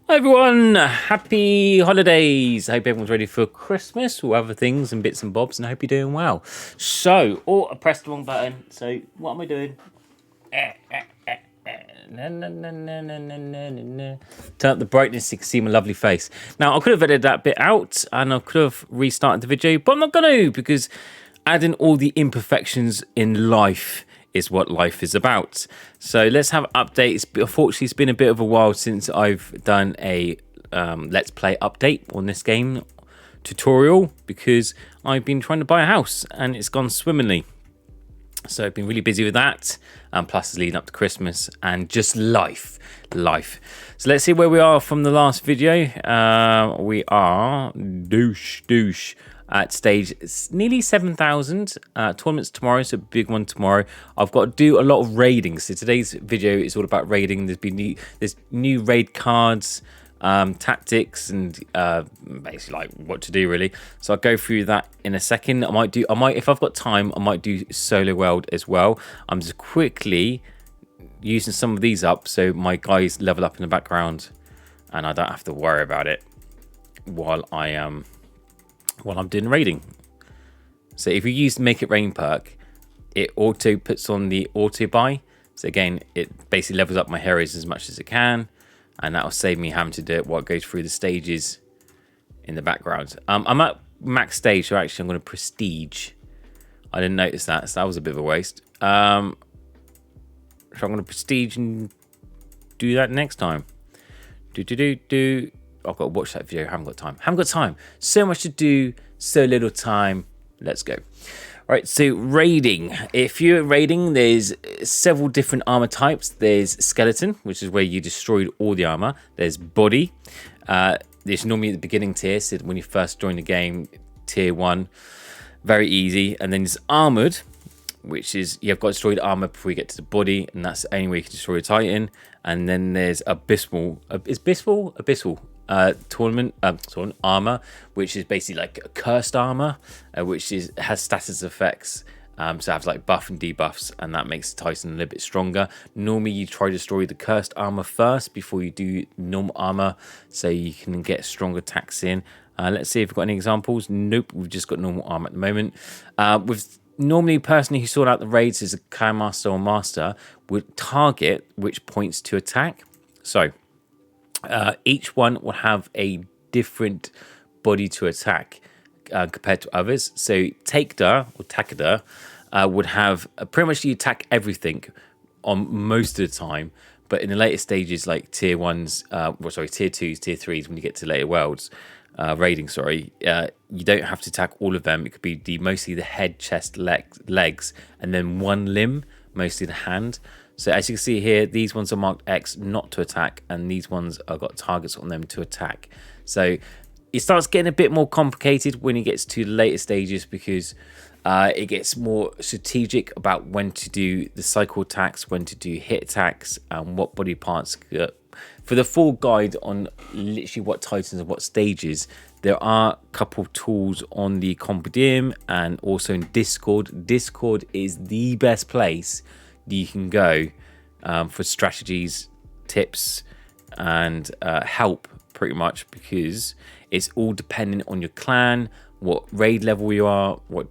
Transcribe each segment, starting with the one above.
Hi everyone, happy holidays. I hope everyone's ready for Christmas or other things and bits and bobs, and I hope you're doing well. So, I pressed the wrong button. So, what am I doing? Turn up the brightness so you can see my lovely face. Now, I could have edited that bit out and I could have restarted the video, but I'm not going to, because adding all the imperfections in life is what life is about. So let's have updates. Unfortunately, it's been a bit of a while since I've done a let's play update on this game tutorial, because I've been trying to buy a house and it's gone swimmingly. So I've been really busy with that, and plus it's leading up to Christmas and just life. So let's see where we are from the last video. We are douche at stage nearly 7,000. Tournaments tomorrow, so a big one tomorrow. I've got to do a lot of raiding. So today's video is all about raiding. There's new raid cards, tactics, and basically like what to do really. So I'll go through that in a second. I might if I've got time, I might do solo world as well. I'm just quickly using some of these up so my guys level up in the background and I don't have to worry about it while I'm doing raiding. So if you use Make It Rain perk, it auto puts on the auto buy. So again, it basically levels up my heroes as much as it can, and that will save me having to do it while it goes through the stages in the background. I'm at max stage, so actually I'm going to prestige. I didn't notice that, so that was a bit of a waste. So I'm going to prestige and do that next time. I've got to watch that video. I haven't got time. So much to do, so little time. Let's go. All right, so raiding. If you're raiding, there's several different armor types. There's skeleton, which is where you destroyed all the armor. There's body. There's normally at the beginning tier, so when you first join the game, tier 1. Very easy. And then there's armored, which is you've got destroyed armor before you get to the body, and that's the only way you can destroy a titan. And then there's abysmal. Abyssal tournament armor, which is basically like a cursed armor, which has status effects. So has like buff and debuffs, and that makes the Titan a little bit stronger. Normally you try to destroy the cursed armor first before you do normal armor, so you can get stronger attacks in. Let's see if we've got any examples. Nope, we've just got normal armor at the moment. With normally, person who sort out the raids is a clan master or master would target which points to attack. So each one will have a different body to attack compared to others. So Takeda or Takeda would have pretty much you attack everything on most of the time. But in the later stages, like tier 1s, tier 2s, tier 3s, when you get to later worlds, raiding, you don't have to attack all of them. It could be mostly the head, chest, legs, and then one limb, mostly the hand. So as you can see here, these ones are marked X, not to attack, and these ones have got targets on them to attack. So it starts getting a bit more complicated when it gets to the later stages, because it gets more strategic about when to do the cycle attacks, when to do hit attacks, and what body parts. For the full guide on literally what titans and what stages, there are a couple tools on the Compendium and also in Discord. Discord is the best place that you can go for strategies, tips, and help, pretty much, because it's all dependent on your clan, what raid level you are, what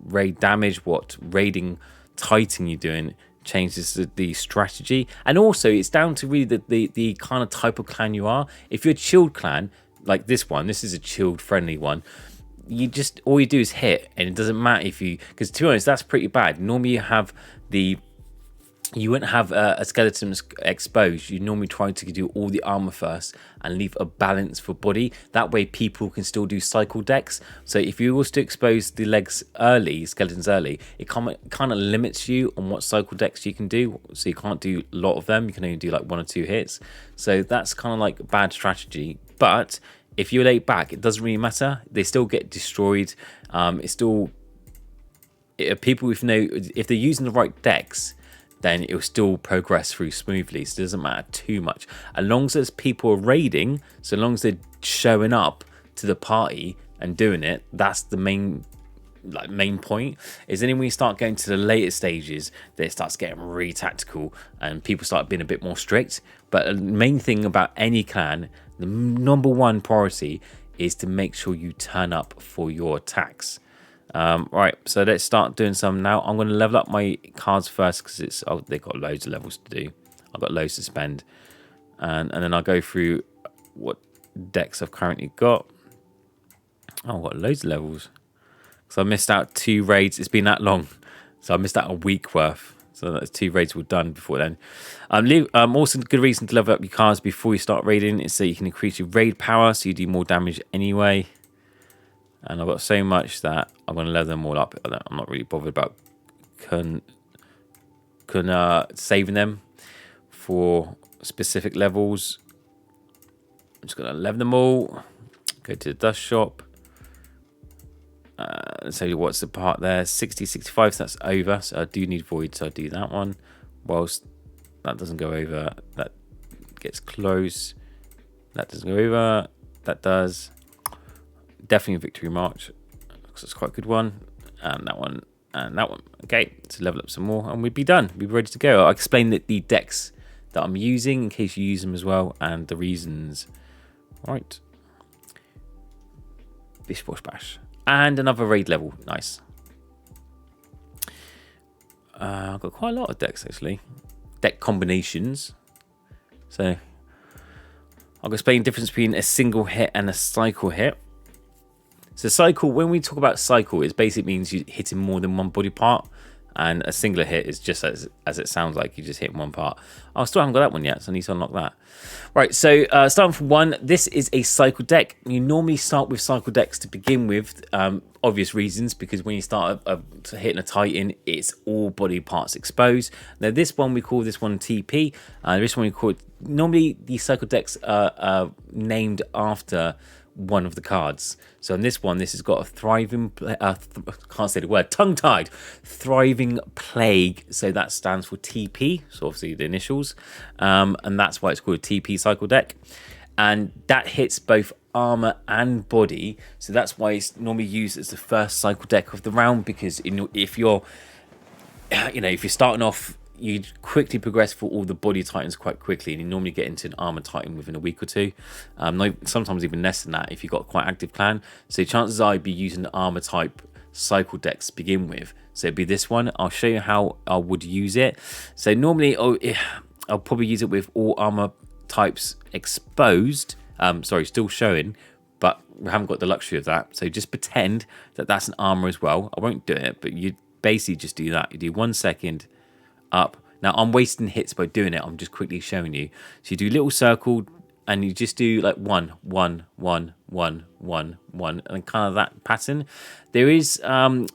raid damage, what raiding titan you're doing changes the strategy. And also it's down to really the kind of type of clan you are. If you're a chilled clan like this one, this is a chilled friendly one, all you do is hit, and it doesn't matter if you, because to be honest, that's pretty bad. Normally you wouldn't have a skeleton exposed. You normally try to do all the armor first and leave a balance for body. That way people can still do cycle decks. So if you was to expose the legs early, skeletons early, it kind of limits you on what cycle decks you can do. So you can't do a lot of them. You can only do like 1 or 2 hits. So that's kind of like a bad strategy. But if you're late back, it doesn't really matter. They still get destroyed. People if they're using the right decks, then it will still progress through smoothly. So it doesn't matter too much. As long as people are raiding, so long as they're showing up to the party and doing it, that's the main like main point. Is then when you start going to the later stages, that it starts getting really tactical and people start being a bit more strict. But the main thing about any clan, the number one priority is to make sure you turn up for your attacks. Right, so let's start doing some now. I'm going to level up my cards first because they've got loads of levels to do. I've got loads to spend, and then I'll go through what decks I've currently got. Oh, I've got loads of levels. So I missed out 2 raids. It's been that long, so I missed out a week worth. So that's 2 raids were done before then. Also, a good reason to level up your cards before you start raiding is so you can increase your raid power, so you do more damage anyway. And I've got so much that I'm going to level them all up. I'm not really bothered about saving them for specific levels. I'm just going to level them all. Go to the dust shop. Let's tell you what's the part there. 60, 65, so that's over. So I do need void, so I do that one. Whilst that doesn't go over, that gets close. That doesn't go over. That does. Definitely a victory march, because it's quite a good one. And that one, and that one. Okay, so level up some more, and we'd be done. We'd be ready to go. I'll explain the decks that I'm using in case you use them as well, and the reasons. All right. Bish bosh bash. And another raid level. Nice. I've got quite a lot of decks, actually. Deck combinations. So I'll explain the difference between a single hit and a cycle hit. So cycle, when we talk about cycle, it basically means you're hitting more than one body part. And a singular hit is just as it sounds like, you just hit one part. I still haven't got that one yet, so I need to unlock that. Right, so starting from 1, this is a cycle deck. You normally start with cycle decks to begin with, obvious reasons, because when you start hitting a Titan, it's all body parts exposed. Now this one, we call this one TP. This one we call it, normally these cycle decks are named after one of the cards. So in this one, this has got a thriving, can't say the word, tongue-tied, thriving plague. So that stands for TP, so obviously the initials, and that's why it's called a TP cycle deck. And that hits both armor and body, so that's why it's normally used as the first cycle deck of the round, because if you're starting off, you quickly progress for all the body titans quite quickly, and you normally get into an armor titan within a week or two, sometimes even less than that if you've got quite active clan. So chances are I'd be using the armor type cycle decks to begin with. So it'd be this one. I'll show you how I would use it. So normally I'll probably use it with all armor types exposed, still showing, but we haven't got the luxury of that. So just pretend that that's an armor as well. I won't do it, but you basically just do that. You do 1 second up. Now I'm wasting hits by doing it. I'm just quickly showing you. So you do little circle, and you just do like 1, 1, 1, 1, 1, 1, and kind of that pattern. There is some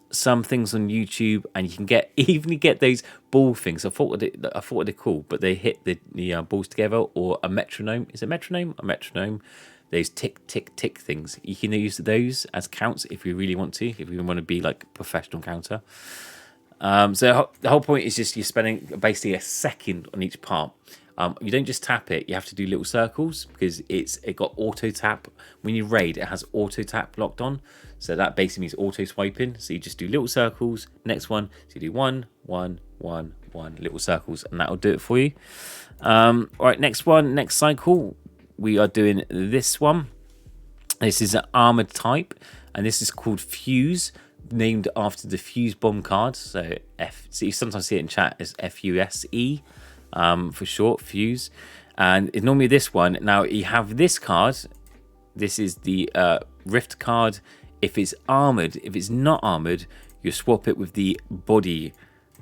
things on YouTube, and you can even get those ball things. I thought they're cool, but they hit the balls together, or a metronome. Is it metronome? A metronome. Those tick, tick, tick things. You can use those as counts if you really want to. If you want to be like a professional counter. So the whole point is just you're spending basically a second on each part. You don't just tap it, you have to do little circles, because it got auto tap. When you raid, it has auto tap locked on. So that basically means auto swiping. So you just do little circles. Next one, so you do 1, 1, 1, 1, little circles, and that'll do it for you. All right, next cycle, we are doing this one. This is an armored type, and this is called Fuse, named after the fuse bomb card. So you sometimes see it in chat as FUSE for short, Fuse. And it's normally this one. Now you have this card. This is the Rift card. If it's armored, if it's not armored, you swap it with the body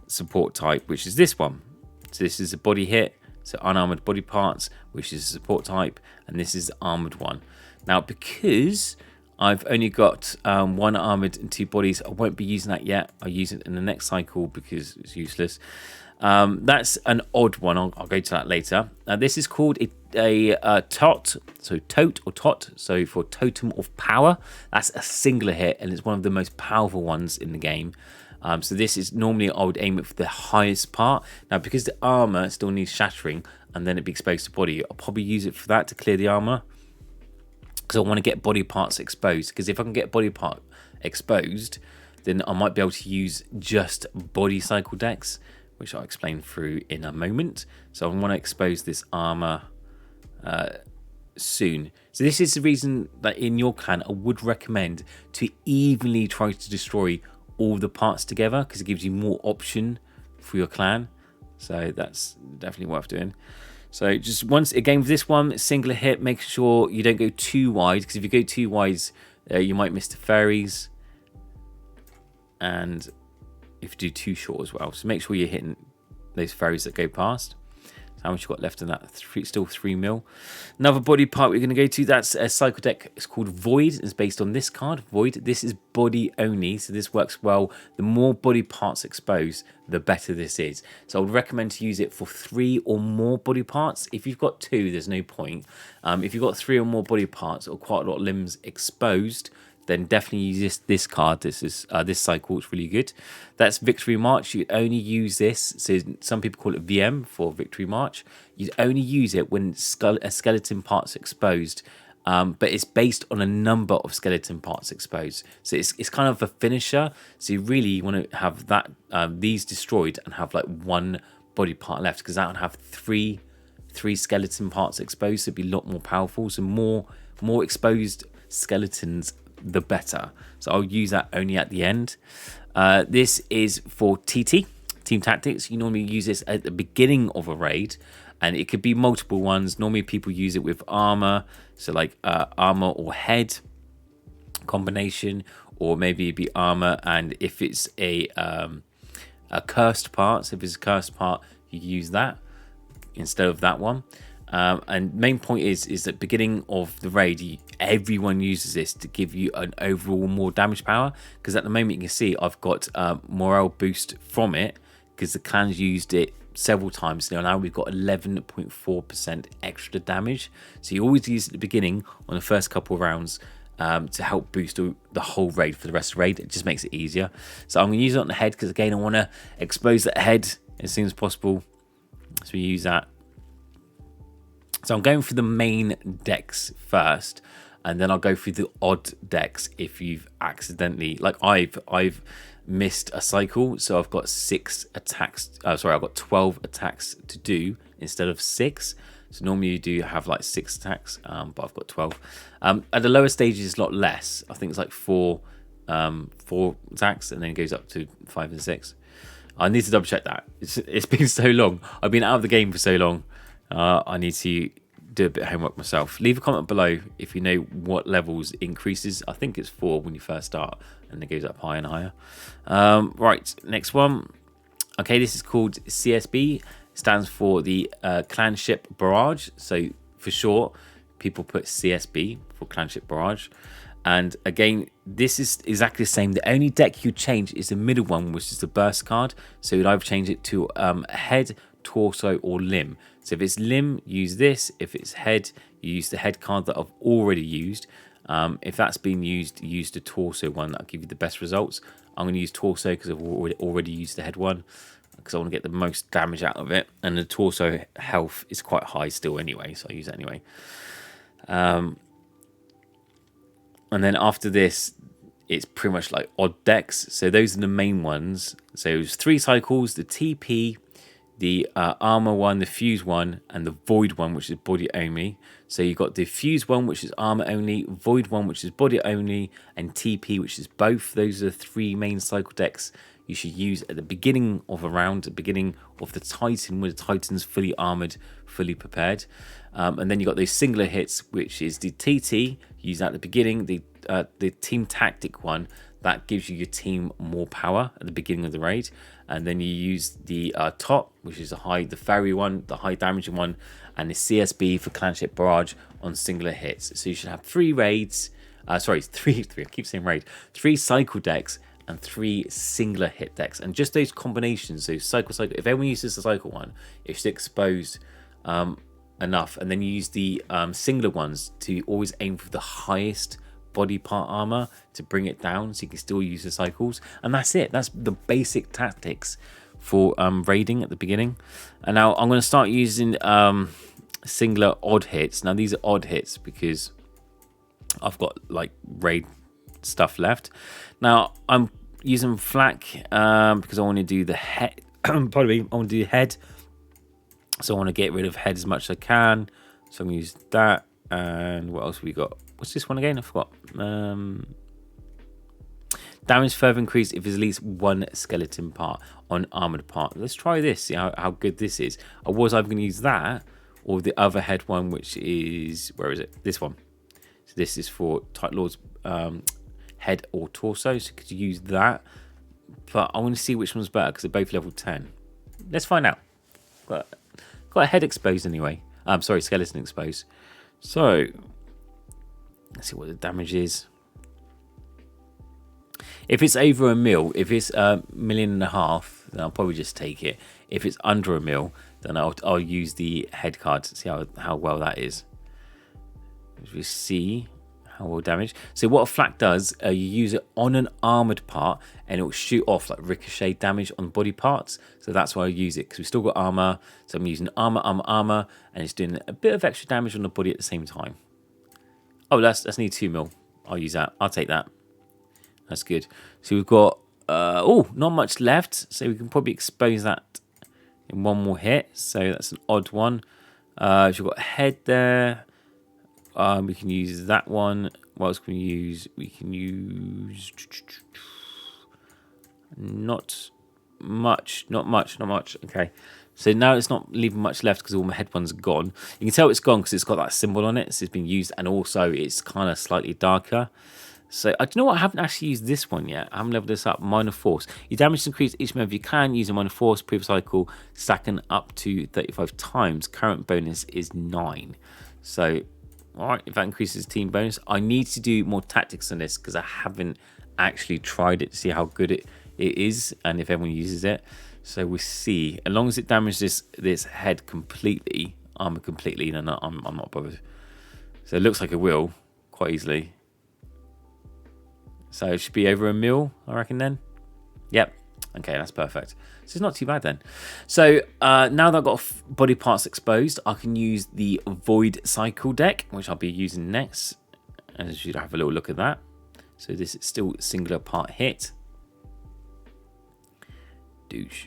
support type, which is this one. So this is a body hit, so unarmored body parts, which is a support type, and this is the armored one. Now because I've only got 1 armored and 2 bodies, I won't be using that yet. I'll use it in the next cycle because it's useless. That's an odd one. I'll go to that later. This is called a tot, so tote or tot, so for totem of power. That's a singular hit, and it's one of the most powerful ones in the game. So this is normally I would aim it for the highest part. Now because the armor still needs shattering, and then it'd be exposed to body, I'll probably use it for that to clear the armor, because I want to get body parts exposed. Because if I can get body part exposed, then I might be able to use just body cycle decks, which I'll explain through in a moment. So I want to expose this armor soon. So this is the reason that in your clan I would recommend to evenly try to destroy all the parts together, because it gives you more option for your clan. So that's definitely worth doing. So just once again with this one, singular hit, make sure you don't go too wide, because if you go too wide you might miss the fairies, and if you do too short as well. So make sure you're hitting those fairies that go past. How much you got left in that? Still 3 mil. Another body part we're going to go to, that's a cycle deck. It's called Void. It's based on this card, Void. This is body only, so this works well. The more body parts exposed, the better this is. So I would recommend to use it for 3 or more body parts. If you've got 2, there's no point. If you've got 3 or more body parts or quite a lot of limbs exposed, then definitely use this card. This is this cycle. It's really good. That's Victory March. You only use this. So some people call it VM for Victory March. You only use it when a skeleton part's exposed, but it's based on a number of skeleton parts exposed. So it's kind of a finisher. So you really want to have that these destroyed and have like 1 body part left, because that would have three skeleton parts exposed. So it'd be a lot more powerful. So more exposed skeletons, the better. So I'll use that only at the end. This is for TT, Team Tactics. You normally use this at the beginning of a raid, and it could be multiple ones. Normally people use it with armor, so like armor or head combination, or maybe it'd be armor, and if it's a cursed part, so if it's a cursed part, you use that instead of that one. And main point is that beginning of the raid, everyone uses this to give you an overall more damage power, because at the moment you can see I've got morale boost from it, because the clan's used it several times now. We've got 11.4% extra damage. So you always use it at the beginning on the first couple of rounds to help boost the whole raid for the rest of the raid. It just makes it easier. So I'm going to use it on the head, because again I want to expose that head as soon as possible. So we use that. So I'm going through the main decks first, and then I'll go through the odd decks if you've accidentally, like I've missed a cycle, so I've got 6 attacks. I've got 12 attacks to do instead of 6. So normally you do have like 6 attacks, but I've got 12. At the lower stages, it's a lot less. I think it's like 4 attacks, and then it goes up to 5 and 6. I need to double check that. It's been so long. I've been out of the game for so long. I need to do a bit of homework myself. Leave a comment below if you know what levels increases. I think it's 4 when you first start, and it goes up higher and higher. Right, next one. Okay, this is called CSB. Stands for the Clanship Barrage. So for short, people put CSB for Clanship Barrage. And again, this is exactly the same. The only deck you change is the middle one, which is the burst card. So you'd either change it to head, torso, or limb. So if it's limb, use this. If it's head, you use the head card that I've already used. If that's been used, use the torso one. That'll give you the best results. I'm going to use torso because I've already used the head one, because I want to get the most damage out of it. And the torso health is quite high still anyway, so I use it anyway. And then after this, it's pretty much like odd decks. So those are the main ones. So it's 3 cycles, the TP, the armor one, the fuse one, and the void one, which is body only. So you've got the fuse one, which is armor only, void one, which is body only, and TP, which is both. Those are the 3 main cycle decks you should use at the beginning of a round, at the beginning of the Titan, where the Titan's fully armored, fully prepared. And then you've got those singular hits, which is the TT, use that at the beginning, the team tactic one, that gives you your team more power at the beginning of the raid. And then you use the top, which is the fairy one, the high damaging one, and the CSB for Clanship Barrage on singular hits. So you should have 3 raids, three, I keep saying raid, 3 cycle decks and 3 singular hit decks. And just those combinations, so cycle, if everyone uses the cycle one, it's exposed enough. And then you use the singular ones to always aim for the highest body part armor to bring it down, so you can still use the cycles. And that's it. That's the basic tactics for raiding at the beginning. And now I'm going to start using singular odd hits. Now these are odd hits because I've got like raid stuff left. Now I'm using flak because I want to do the head. Pardon me, I want to do head. So I want to get rid of head as much as I can. So I'm going to use that. And what else have we got? What's this one again? I forgot. Damage further increased if there's at least one skeleton part on armored part. Let's try this, see how good this is. I was either going to use that or the other head one, which is, where is it? This one. So this is for Titan Lord's head or torso. So could you use that? But I want to see which one's better because they're both level 10. Let's find out. Got a head exposed anyway. I'm sorry, skeleton exposed. So let's see what the damage is. If it's over a mil, if it's 1.5 million, then I'll probably just take it. If it's under a mil, then I'll use the head card to see how well that is. As we see how well damaged. So what a flak does, you use it on an armored part and it will shoot off like ricochet damage on body parts. So that's why I use it, because we've still got armor. So I'm using armor, and it's doing a bit of extra damage on the body at the same time. Oh, that's need 2 mil. I'll use that. I'll take that. That's good. So we've got, not much left. So we can probably expose that in one more hit. So that's an odd one. So we've got head there. We can use that one. What else can we use? We can use not much. Okay. So now it's not leaving much left because all my head ones are gone. You can tell it's gone because it's got that symbol on it. So it's been used, and also it's kind of slightly darker. So, do you know what? I haven't actually used this one yet. I haven't leveled this up. Minor Force. Your damage is increased each move you can use a Minor Force. Previous cycle, stacking up to 35 times. Current bonus is 9. So, alright, if that increases team bonus. I need to do more tactics on this because I haven't actually tried it to see how good it is and if everyone uses it. So, we'll see. As long as it damages this head completely, armor completely, then I'm not bothered. So, it looks like it will quite easily. So it should be over a mil, I reckon then. Yep. Okay, that's perfect. So it's not too bad then. So now that I've got body parts exposed, I can use the Void Cycle deck, which I'll be using next. And you should have a little look at that. So this is still singular part hit. Douche.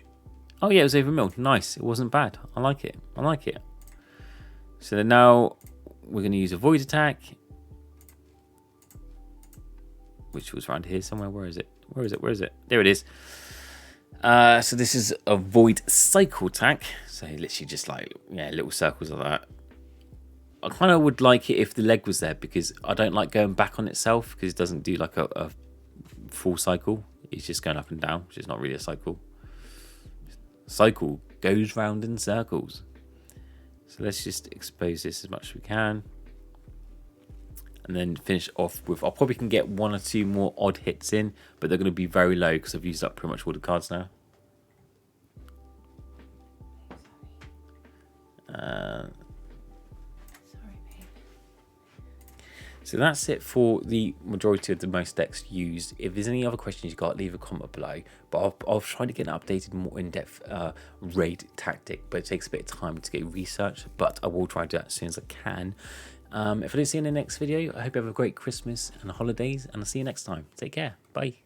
Oh yeah, it was over a mil. Nice. It wasn't bad. I like it. So then now we're going to use a Void attack, which was around here somewhere. Where is it? There it is. So this is a Void Cycle attack. So literally just like, little circles of that. I kind of would like it if the leg was there, because I don't like going back on itself, because it doesn't do like a full cycle. It's just going up and down, which is not really a cycle. Cycle goes round in circles. So let's just expose this as much as we can. And then finish off with, I probably can get 1 or 2 more odd hits in, but they're going to be very low because I've used up pretty much all the cards now. So that's it for the majority of the most decks used. If there's any other questions you got, leave a comment below. But I'll try to get an updated, more in-depth raid tactic, but it takes a bit of time to get research. But I will try to do that as soon as I can. If I don't see you in the next video, I hope you have a great Christmas and holidays, and I'll see you next time. Take care. Bye.